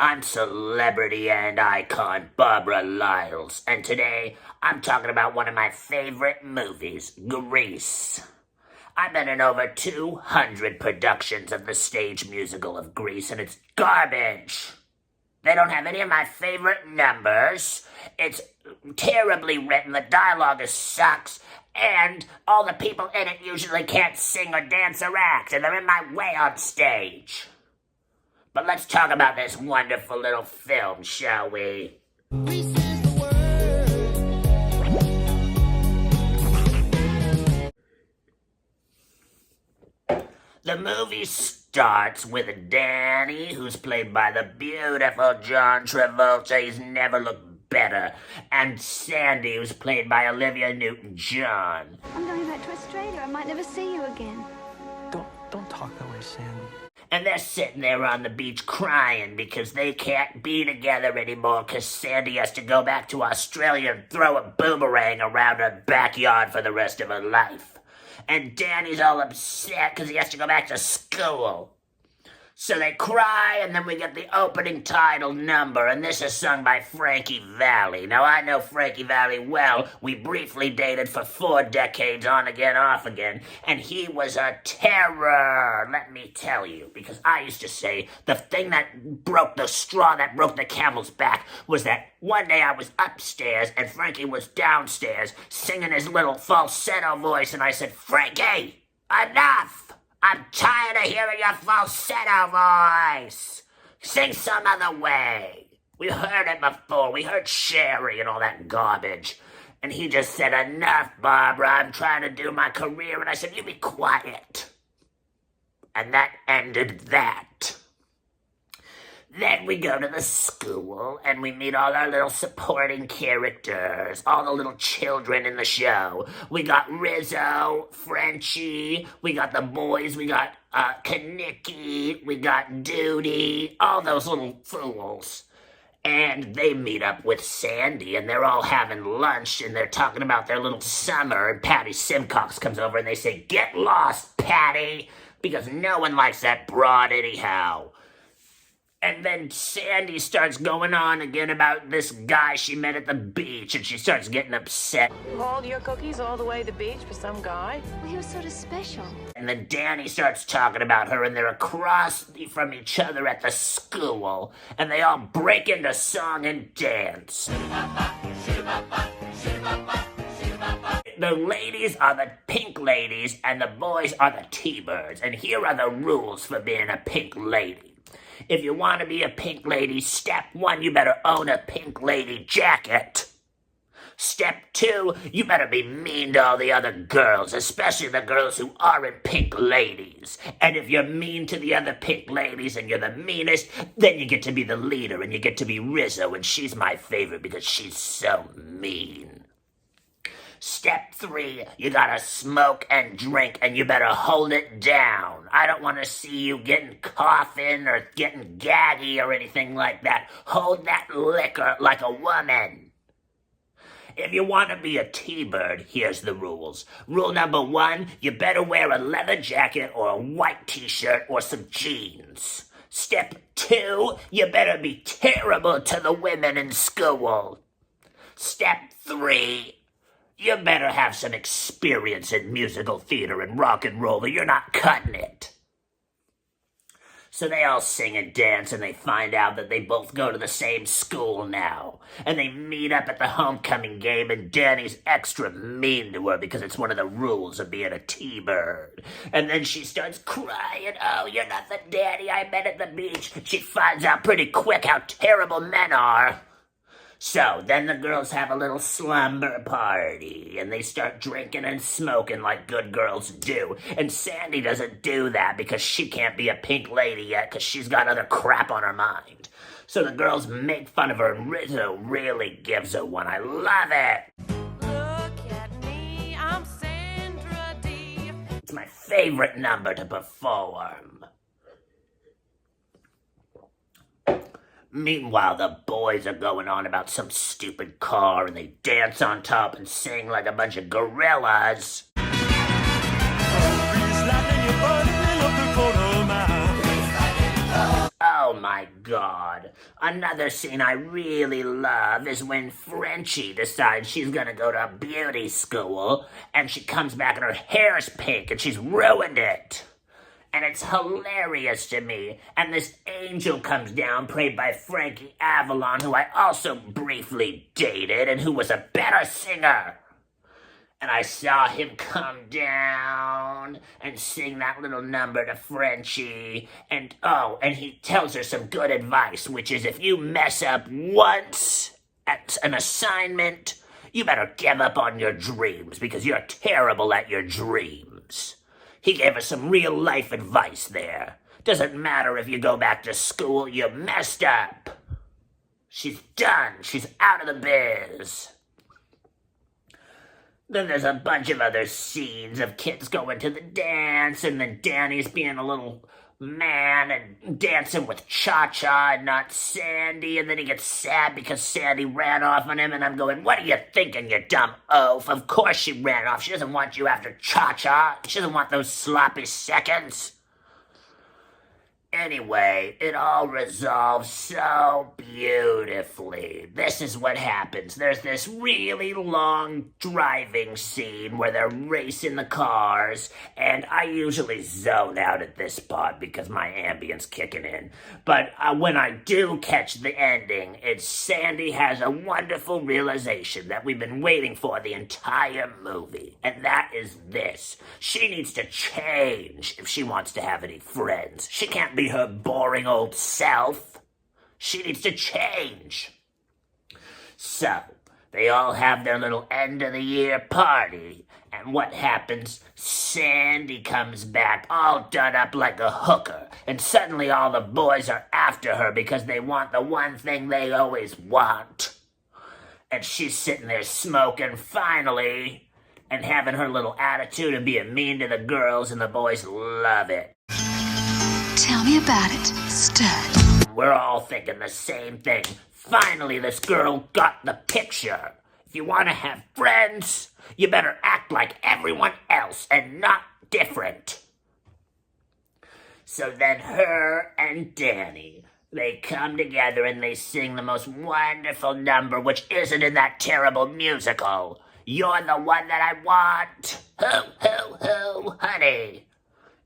I'm celebrity and icon Barbra Lyles, and today I'm talking about one of my favorite movies, Grease. I've been in over 200 productions of the stage musical of Grease, and it's garbage. They don't have any of my favorite numbers. It's terribly written, the dialogue sucks, and all the people in it usually can't sing or dance or act, and they're in my way on stage. But let's talk about this wonderful little film, shall we? The movie starts with Danny, who's played by the beautiful John Travolta. He's never looked better. And Sandy, who's played by Olivia Newton-John. I'm going back to Australia. I might never see you again. Don't talk that way, Sandy. And they're sitting there on the beach crying because they can't be together anymore because Sandy has to go back to Australia and throw a boomerang around her backyard for the rest of her life. And Danny's all upset because he has to go back to school. So they cry, and then we get the opening title number, and this is sung by Frankie Valli. Now, I know Frankie Valli well. We briefly dated for 4 decades, on again, off again, and he was a terror, let me tell you, because I used to say the thing that broke the straw that broke the camel's back was that one day I was upstairs, and Frankie was downstairs, singing his little falsetto voice, and I said, "Frankie, enough! I'm tired of hearing your falsetto voice. Sing some other way." We heard it before. We heard Sherry and all that garbage. And he just said, "Enough, Barbara. I'm trying to do my career." And I said, "You be quiet." And that ended that. Then we go to the school, and we meet all our little supporting characters, all the little children in the show. We got Rizzo, Frenchie, we got the boys, we got Kanicki, we got Duty, all those little fools. And they meet up with Sandy, and they're all having lunch, and they're talking about their little summer, and Patty Simcox comes over, and they say, "Get lost, Patty," because no one likes that broad anyhow. And then Sandy starts going on again about this guy she met at the beach, and she starts getting upset. Hauled your cookies all the way to the beach for some guy? Well, he was sort of special. And then Danny starts talking about her, and they're across from each other at the school, and they all break into song and dance. The ladies are the pink ladies, and the boys are the T-birds. And here are the rules for being a pink lady. If you want to be a pink lady, step 1, you better own a pink lady jacket. Step 2, you better be mean to all the other girls, especially the girls who aren't pink ladies. And if you're mean to the other pink ladies and you're the meanest, then you get to be the leader, and you get to be Rizzo, and she's my favorite because she's so mean. Step 3, you gotta smoke and drink, and you better hold it down. I don't want to see you getting coughing or getting gaggy or anything like that. Hold that liquor like a woman. If you want to be a T-bird, here's the rules. Rule number 1, you better wear a leather jacket or a white T-shirt or some jeans. Step 2, you better be terrible to the women in school. Step 3, you better have some experience in musical theater and rock and roll, or you're not cutting it. So they all sing and dance, and they find out that they both go to the same school now. And they meet up at the homecoming game, and Danny's extra mean to her because it's one of the rules of being a T-bird. And then she starts crying. "Oh, you're not the Danny I met at the beach." She finds out pretty quick how terrible men are. So, then the girls have a little slumber party, and they start drinking and smoking like good girls do. And Sandy doesn't do that because she can't be a pink lady yet because she's got other crap on her mind. So the girls make fun of her, and Rizzo really gives her one. I love it. Look at me, I'm Sandra Dee. It's my favorite number to perform. Meanwhile, the boys are going on about some stupid car, and they dance on top and sing like a bunch of gorillas. Oh my God. Another scene I really love is when Frenchie decides she's gonna go to beauty school and she comes back and her hair's pink and she's ruined it. And it's hilarious to me. And this angel comes down, played by Frankie Avalon, who I also briefly dated and who was a better singer. And I saw him come down and sing that little number to Frenchie. And he tells her some good advice, which is if you mess up once at an assignment, you better give up on your dreams because you're terrible at your dreams. He gave us some real life advice there. Doesn't matter if you go back to school, you messed up. She's done. She's out of the biz. Then there's a bunch of other scenes of kids going to the dance, and then Danny's being a little man and dancing with Cha-Cha and not Sandy, and then he gets sad because Sandy ran off on him, and I'm going, what are you thinking, you dumb oaf? Of course she ran off. She doesn't want you after Cha-Cha. She doesn't want those sloppy seconds. Anyway, it all resolves so beautifully. This is what happens. There's this really long driving scene where they're racing the cars, and I usually zone out at this part because my ambience kicking in. But when I do catch the ending, it's Sandy has a wonderful realization that we've been waiting for the entire movie, and that is this. She needs to change if she wants to have any friends. She can't be her boring old self. She needs to change. So, they all have their little end of the year party. And what happens? Sandy comes back all done up like a hooker. And suddenly all the boys are after her because they want the one thing they always want. And she's sitting there smoking finally and having her little attitude of being mean to the girls, and the boys love it. Tell me about it, stud. We're all thinking the same thing. Finally, this girl got the picture. If you want to have friends, you better act like everyone else and not different. So then her and Danny, they come together and they sing the most wonderful number, which isn't in that terrible musical. You're the one that I want. Ho, honey.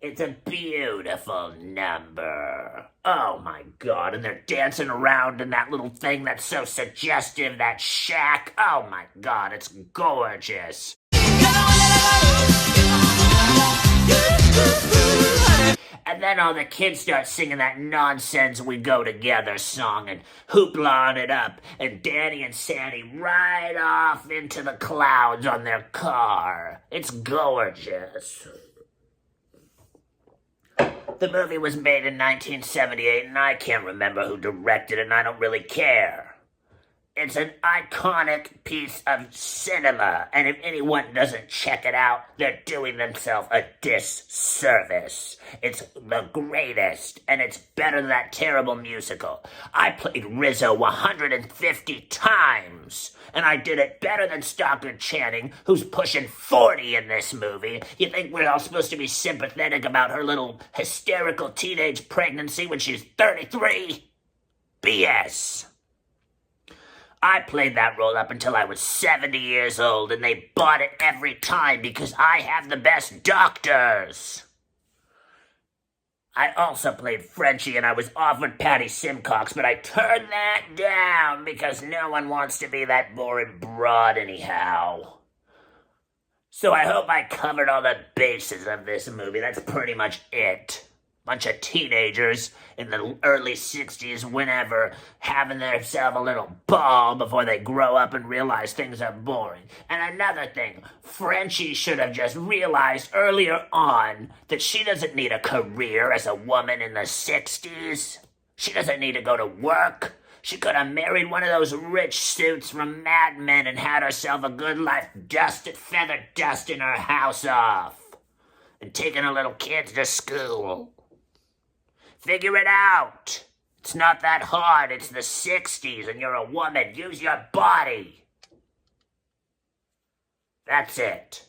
It's a beautiful number. Oh my God, and they're dancing around in that little thing that's so suggestive, that shack. Oh my God, it's gorgeous. And then all the kids start singing that nonsense We Go Together song and hoopla it up. And Danny and Sandy ride off into the clouds on their car. It's gorgeous. The movie was made in 1978, and I can't remember who directed it, and I don't really care. It's an iconic piece of cinema, and if anyone doesn't check it out, they're doing themselves a disservice. It's the greatest, and it's better than that terrible musical. I played Rizzo 150 times, and I did it better than Stockard Channing, who's pushing 40 in this movie. You think we're all supposed to be sympathetic about her little hysterical teenage pregnancy when she's 33? BS. I played that role up until I was 70 years old, and they bought it every time because I have the best doctors. I also played Frenchie, and I was offered Patty Simcox, but I turned that down because no one wants to be that boring broad anyhow. So I hope I covered all the bases of this movie. That's pretty much it. Bunch of teenagers in the early 60s, whenever, having themselves a little ball before they grow up and realize things are boring. And another thing, Frenchie should have just realized earlier on that she doesn't need a career as a woman in the 60s. She doesn't need to go to work. She could have married one of those rich suits from Mad Men and had herself a good life, feather dusting her house off, and taking her little kids to school. Figure it out. It's not that hard. It's the 60s and you're a woman. Use your body. That's it.